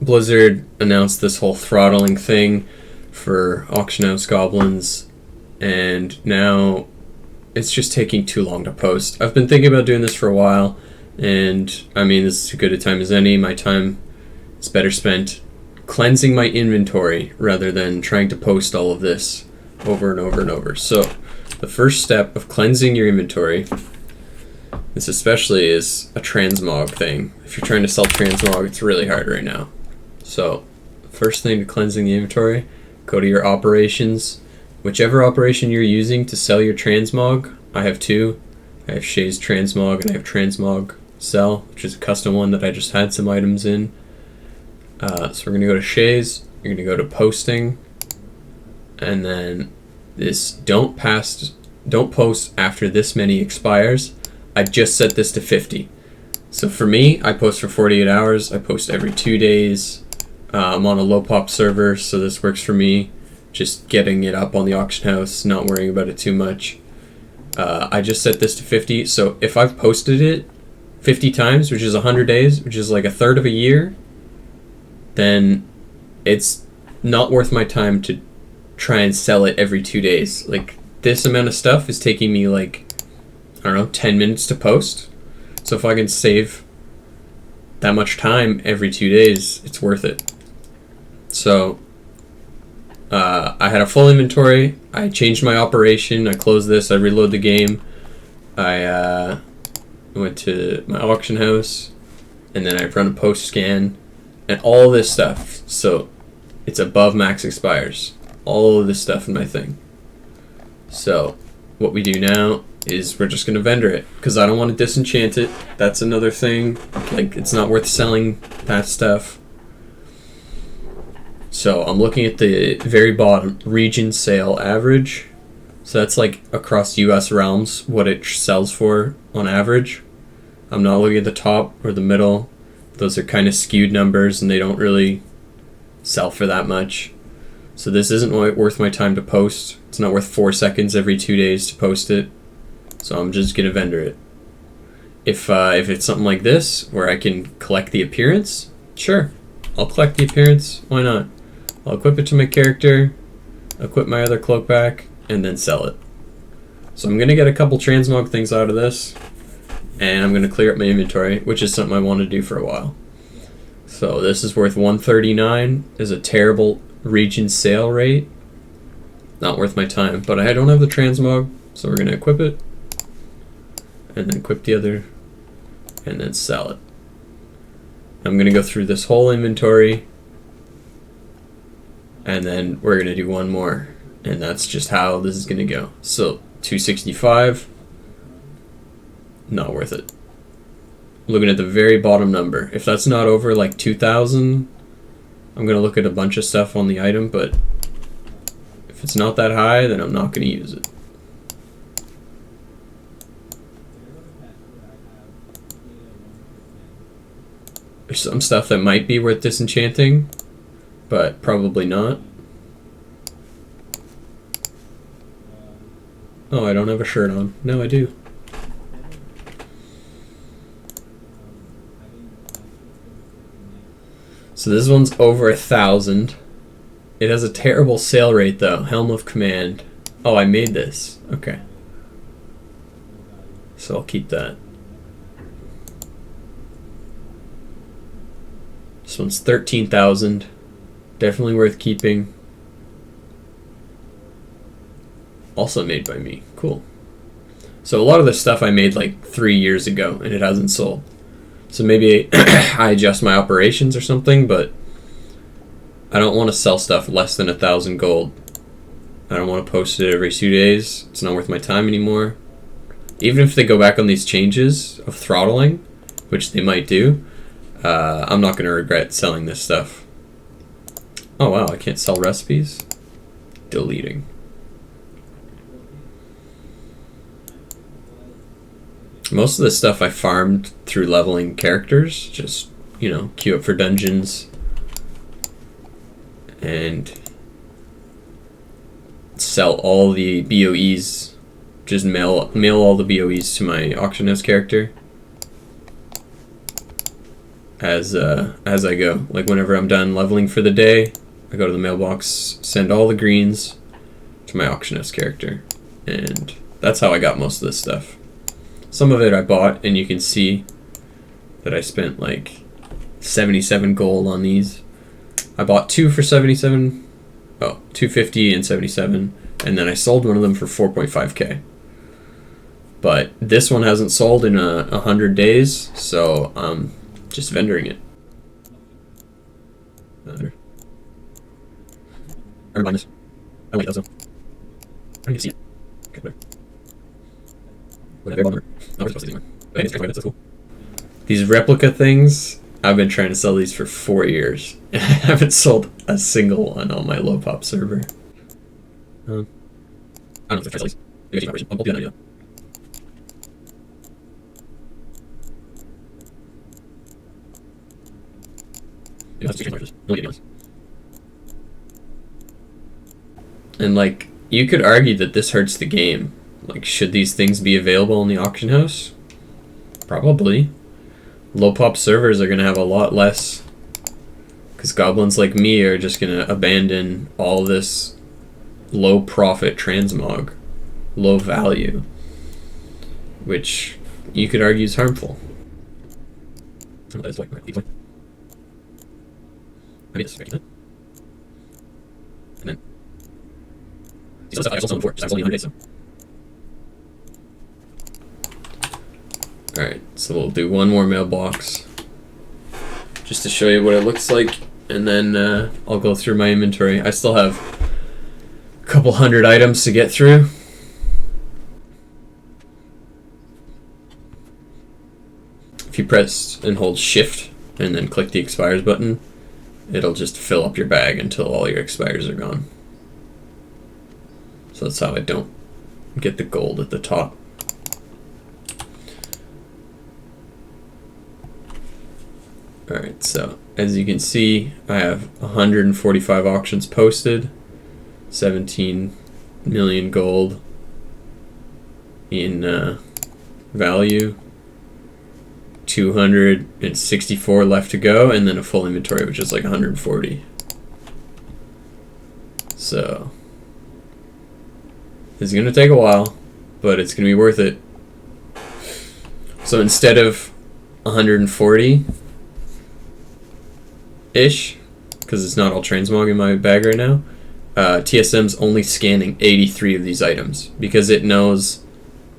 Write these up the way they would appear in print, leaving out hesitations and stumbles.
Blizzard announced this whole throttling thing for auction house goblins, and now it's just taking too long to post. I've been thinking about doing this for a while, and I mean, this is as good a time as any. My time is better spent cleansing my inventory rather than trying to post all of this over and over and over. So the first step of cleansing your inventory, this especially is a transmog thing. If you're trying to sell transmog, it's really hard right now. So first thing to cleansing the inventory, go to your operations. Whichever operation you're using to sell your transmog, I have two. I have Shay's transmog and I have transmog sell, which is a custom one that I just had some items in. So we're gonna go to Shay's, you're gonna go to posting, and then this don't post after this many expires. I just set this to 50. So for me, I post for 48 hours, I post every 2 days. I'm on a low pop server, so this works for me. Just getting it up on the auction house, not worrying about it too much. I just set this to 50, so if I've posted it 50 times, which is 100 days, which is like a third of a year, then it's not worth my time to try and sell it every 2 days. Like, this amount of stuff is taking me like, I don't know, 10 minutes to post. So if I can save that much time every 2 days, it's worth it. So I had a full inventory. I changed my operation. I closed this. I reload the game. I went to my auction house, and then I run a post scan, and all this stuff. So it's above max expires. All of this stuff in my thing. So what we do now is we're just gonna vendor it because I don't want to disenchant it. That's another thing. Like, it's not worth selling that stuff. So I'm looking at the very bottom, region sale average. So that's like across US realms, what it sells for on average. I'm not looking at the top or the middle. Those are kind of skewed numbers and they don't really sell for that much. So this isn't worth my time to post. It's not worth 4 seconds every 2 days to post it. So I'm just gonna vendor it. If it's something like this, where I can collect the appearance, sure, I'll collect the appearance, why not? I'll equip it to my character, equip my other cloak back, and then sell it. So I'm gonna get a couple transmog things out of this, and I'm gonna clear up my inventory, which is something I want to do for a while. So this is worth 139, is a terrible region sale rate. Not worth my time, but I don't have the transmog, so we're gonna equip it, and then equip the other, and then sell it. I'm gonna go through this whole inventory, and then we're gonna do one more, and that's just how this is gonna go. So 265, not worth it. Looking at the very bottom number, if that's not over like 2,000, I'm gonna look at a bunch of stuff on the item, but if it's not that high, then I'm not gonna use it. There's some stuff that might be worth disenchanting, but probably not. Oh, I don't have a shirt on. No, I do. So this one's over 1,000. It has a terrible sale rate though. Helm of Command. Oh, I made this. Okay. So I'll keep that. This one's 13,000. Definitely worth keeping. Also made by me. Cool. So a lot of this stuff I made like 3 years ago and it hasn't sold. So maybe I adjust my operations or something, but I don't want to sell stuff less than 1,000 gold. I don't want to post it every 2 days. It's not worth my time anymore. Even if they go back on these changes of throttling, which they might do, I'm not going to regret selling this stuff. Oh wow, I can't sell recipes? Deleting. Most of this stuff I farmed through leveling characters, just, you know, queue up for dungeons and sell all the BOEs, just mail all the BOEs to my auction house character. as I go. Like whenever I'm done leveling for the day, I go to the mailbox, send all the greens to my auction house character, and that's how I got most of this stuff. Some of it I bought, and you can see that I spent like 77 gold on these. I bought two for 77, 250 and 77, and then I sold one of them for 4.5k. But this one hasn't sold in 100 days, so I'm just vendoring it. I remind this. I like those though. I don't even see it. Okay, whatever. Whatever, number. No, we're supposed to do anymore. But hey, that's cool. These replica things, I've been trying to sell these for 4 years. And I haven't sold a single one on my low pop server. I don't know if I try to sell these. Maybe I should I'll do that now. Yeah, that's two markers. And like, you could argue that this hurts the game. Like, should these things be available in the auction house? Probably. Low pop servers are going to have a lot less, because goblins like me are just going to abandon all this low profit transmog, low value, which you could argue is harmful. And then these other stuff I sold some before, so I was only 100 days, so. Alright, so we'll do one more mailbox just to show you what it looks like, and then I'll go through my inventory. I still have a couple hundred items to get through. If you press and hold shift and then click the expires button, it'll just fill up your bag until all your expires are gone. So that's how I don't get the gold at the top. Alright, so as you can see, I have 145 auctions posted, 17 million gold in value, 264 left to go, and then a full inventory, which is like 140. So it's going to take a while, but it's going to be worth it. So instead of 140 ish, because it's not all transmog in my bag right now, TSM's only scanning 83 of these items because it knows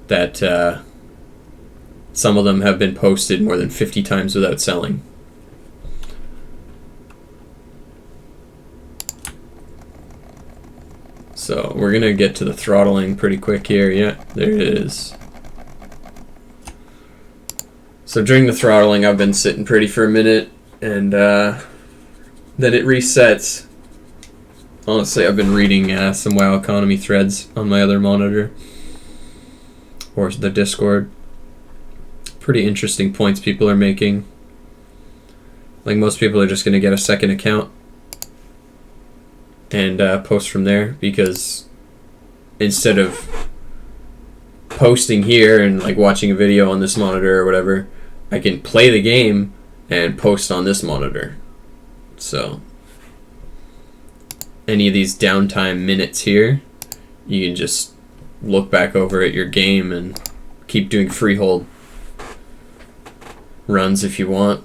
that some of them have been posted more than 50 times without selling. So we're gonna get to the throttling pretty quick here. Yeah, there it is. So during the throttling, I've been sitting pretty for a minute, and then it resets. Honestly, I've been reading some WoW economy threads on my other monitor, or the Discord. Pretty interesting points people are making. Like, most people are just going to get a second account and post from there, because instead of posting here and like watching a video on this monitor or whatever, I can play the game and post on this monitor. So any of these downtime minutes here, you can just look back over at your game and keep doing freehold runs if you want.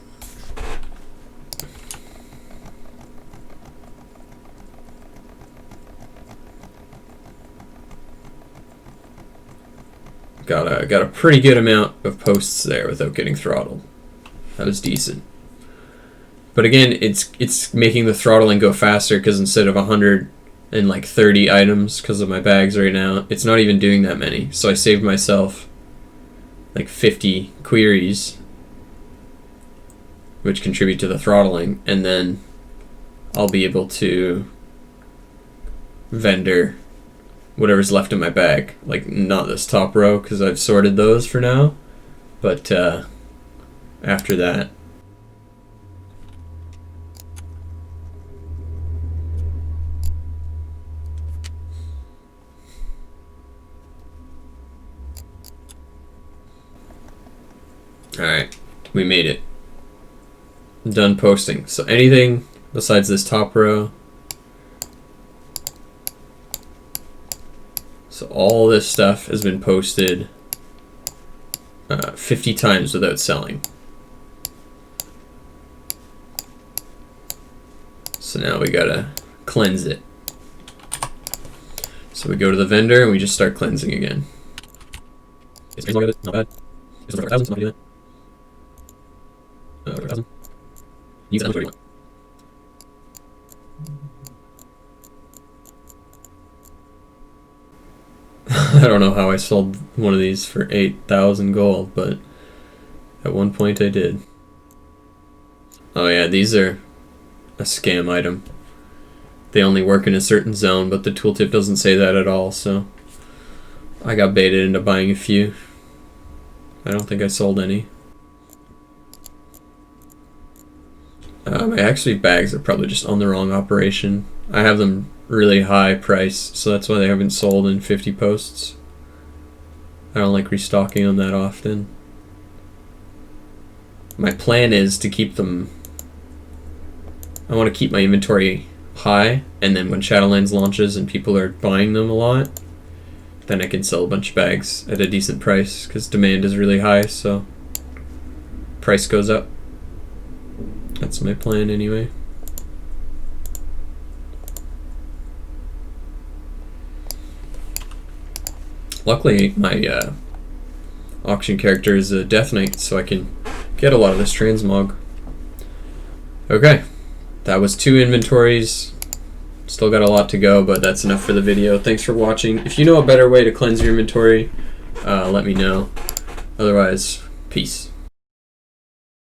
Got a pretty good amount of posts there without getting throttled. That was decent. But again, it's making the throttling go faster, because instead of 130 items, because of my bags right now, it's not even doing that many. So I saved myself like 50 queries, which contribute to the throttling, and then I'll be able to vendor whatever's left in my bag. Like, not this top row, because I've sorted those for now, but after that. Alright, we made it. done posting. So anything besides this top row, so all this stuff has been posted 50 times without selling. So now we gotta cleanse it. So we go to the vendor and we just start cleansing again. It's not bad. It's over 1,000, somebody do that. Over 1,000. Use that much, what do you want? I don't know how I sold one of these for 8,000 gold, but at one point I did. Oh yeah, these are a scam item. They only work in a certain zone, but the tooltip doesn't say that at all, so I got baited into buying a few. I don't think I sold any. My actually bags are probably just on the wrong operation. I have them really high price, so that's why they haven't sold in 50 posts. I don't like restocking them that often. My plan is to keep them... I want to keep my inventory high, and then when Shadowlands launches and people are buying them a lot, then I can sell a bunch of bags at a decent price, because demand is really high, so price goes up. That's my plan anyway. Luckily, my auction character is a Death Knight, so I can get a lot of this transmog. Okay, that was 2 inventories. Still got a lot to go, but that's enough for the video. Thanks for watching. If you know a better way to cleanse your inventory, let me know. Otherwise, peace.